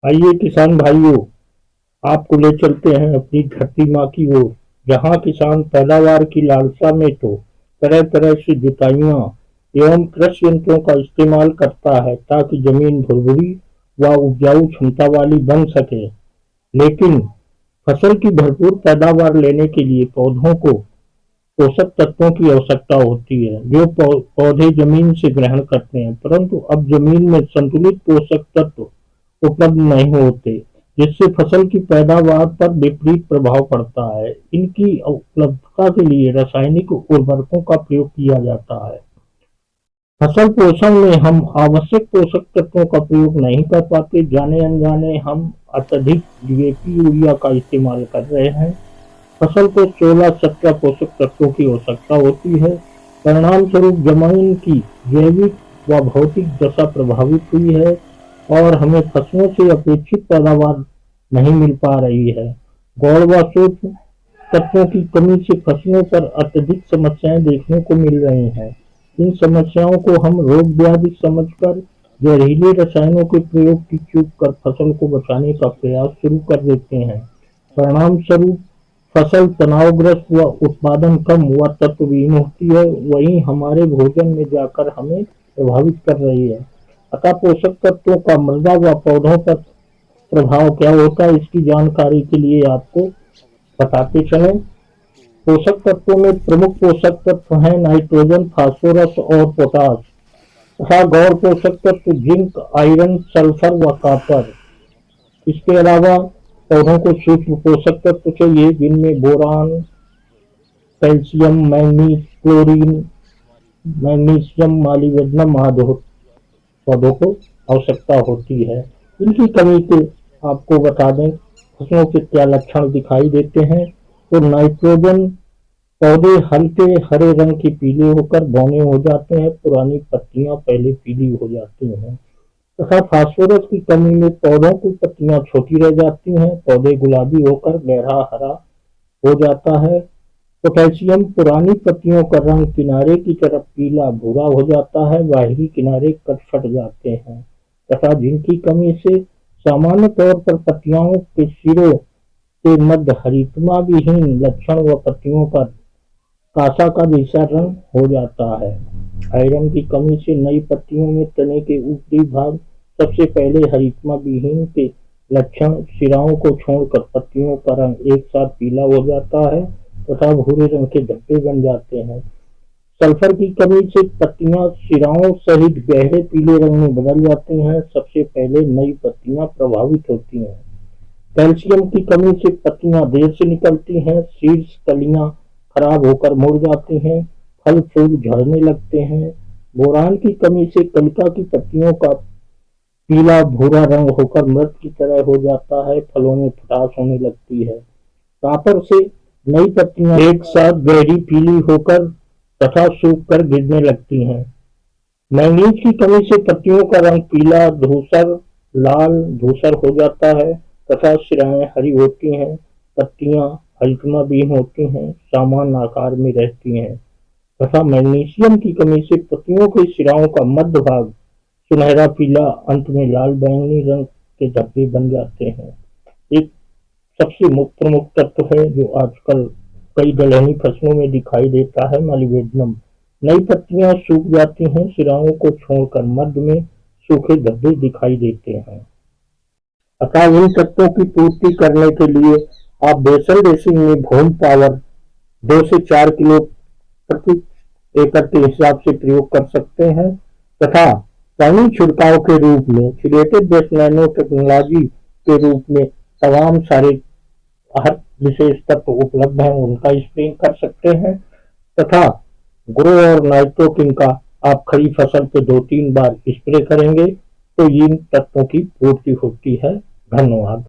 आइए किसान भाइयों, आपको ले चलते हैं अपनी धरती माँ की ओर, जहाँ किसान पैदावार की लालसा में तो तरह तरह से जुताइयाँ एवं कृषि यंत्रों का इस्तेमाल करता है ताकि जमीन भुरभुरी व उपजाऊ क्षमता वाली बन सके। लेकिन फसल की भरपूर पैदावार लेने के लिए पौधों को पोषक तत्वों की आवश्यकता होती है, जो पौधे जमीन से ग्रहण करते हैं। परंतु अब जमीन में संतुलित पोषक तत्व उपलब्ध नहीं होते, जिससे फसल की पैदावार पर विपरीत प्रभाव पड़ता है। इनकी उपलब्धता के लिए रासायनिक उर्वरकों का प्रयोग किया जाता है। फसल पोषण में हम आवश्यक पोषक तत्वों का प्रयोग नहीं कर पाते, जाने अनजाने हम अत्यधिक डीएपी यूरिया का इस्तेमाल कर रहे हैं। फसल को 16-17 पोषक तत्वों की आवश्यकता होती है। परिणाम स्वरूप जमीन की जैविक व भौतिक दशा प्रभावित हुई है और हमें फसलों से अपेक्षित पैदावार नहीं मिल पा रही है। गौण व सूक्ष्म तत्वों की कमी से फसलों पर अत्यधिक समस्याएं देखने को मिल रही हैं। इन समस्याओं को हम रोग व्याधि समझकर जहरीले रसायनों के प्रयोग की चूक कर फसल को बचाने का प्रयास शुरू कर देते हैं। परिणाम स्वरूप फसल तनावग्रस्त व उत्पादन कम व तत्वहीन होती है, वहीं हमारे भोजन में जाकर हमें प्रभावित कर रही है। अतः पोषक तत्वों का मृदा व पौधों पर प्रभाव क्या होता है, इसकी जानकारी के लिए आपको बताते चलें। पोषक तत्वों में प्रमुख पोषक तत्व हैं नाइट्रोजन, फास्फोरस और पोटास तथा गौण पोषक तत्व जिंक, आयरन, सल्फर व कॉपर। इसके अलावा पौधों को सूक्ष्म पोषक तत्व चाहिए, जिनमें boron, calcium, manganese, chlorine, magnesium, molybdenum आदि पौधों को आवश्यकता होती है। इनकी कमी से आपको बता दें फसलों के क्या लक्षण दिखाई देते हैं। तो नाइट्रोजन, पौधे हल्के हरे रंग के पीले होकर बौने हो जाते हैं, पुरानी पत्तियां पहले पीली हो जाती हैं। तथा फास्फोरस की कमी में पौधों की पत्तियां छोटी रह जाती हैं, पौधे गुलाबी होकर गहरा हरा हो जाता है। पोटेशियम, पुरानी पत्तियों का रंग किनारे की तरफ पीला भूरा हो जाता है, बाहरी किनारे कट फट जाते हैं। तथा जिनकी कमी से सामान्य तौर पर पत्तियों के सिरों के मध्य हरितमा विहीन लक्षण व पत्तियों का कासा का जैसा रंग हो जाता है। आयरन की कमी से नई पत्तियों में तने के ऊपरी भाग सबसे पहले हरितमा विहीन के लक्षण, सिराओं को छोड़कर पत्तियों का रंग एक साथ पीला हो जाता है तथा भूरे रंग के धब्बे बन जाते हैं। सल्फर की कमी से पत्तियां सिराओं सहित गहरे पीले रंग में बदल जाती हैं, सबसे पहले नई पत्तियां प्रभावित होती हैं। कैल्शियम की कमी से पत्तियां देर से निकलती हैं, शीर्ष कलियां खराब होकर मुड़ जाती हैं, फल फूल झड़ने लगते हैं। बोरान की कमी से कलिका की पत्तियों का पीला भूरा रंग होकर मृत की तरह हो जाता है, फलों में खटास होने लगती है। कॉपर से नई पत्तियां एक साथ गहरी पीली होकर तथा सूख कर गिरने लगती हैं। मैंगनीज की कमी से पत्तियों का रंग पीला, धूसर, लाल, धूसर हो जाता है तथा सिराएं हरी होती हैं, पत्तियां हल्कमा बीन होती हैं, समान आकार में रहती हैं। तथा मैग्नीशियम की कमी से पत्तियों के सिराओं का मध्य भाग सुनहरा पीला, अंत में लाल बैंगनी रंग के धब्बे बन जाते हैं। एक सबसे प्रमुख तत्व है जो आजकल कई दलहनी फसलों में दिखाई देता है, मालिब्डेनम। नई पत्तियां सूख जाती हैं, सिराओं को छोड़कर मध्य में सूखे धब्बे दिखाई देते हैं। अतः इन तत्वों की पूर्ति करने के लिए आप बेसल ड्रेसिंग में भूम पावर 2 से 4 किलो प्रति एकड़ के हिसाब से प्रयोग कर सकते हैं तथा पानी छिड़काव के रूप में चिलेटेड बेस नैनो टेक्नोलॉजी के रूप में तमाम सारे हर विशेष तत्व उपलब्ध हैं, उनका स्प्रेइंग कर सकते हैं। तथा ग्रो और नाइट्रोकिन का आप खड़ी फसल पे 2-3 बार स्प्रे करेंगे तो इन तत्वों की पूर्ति होती है। धन्यवाद।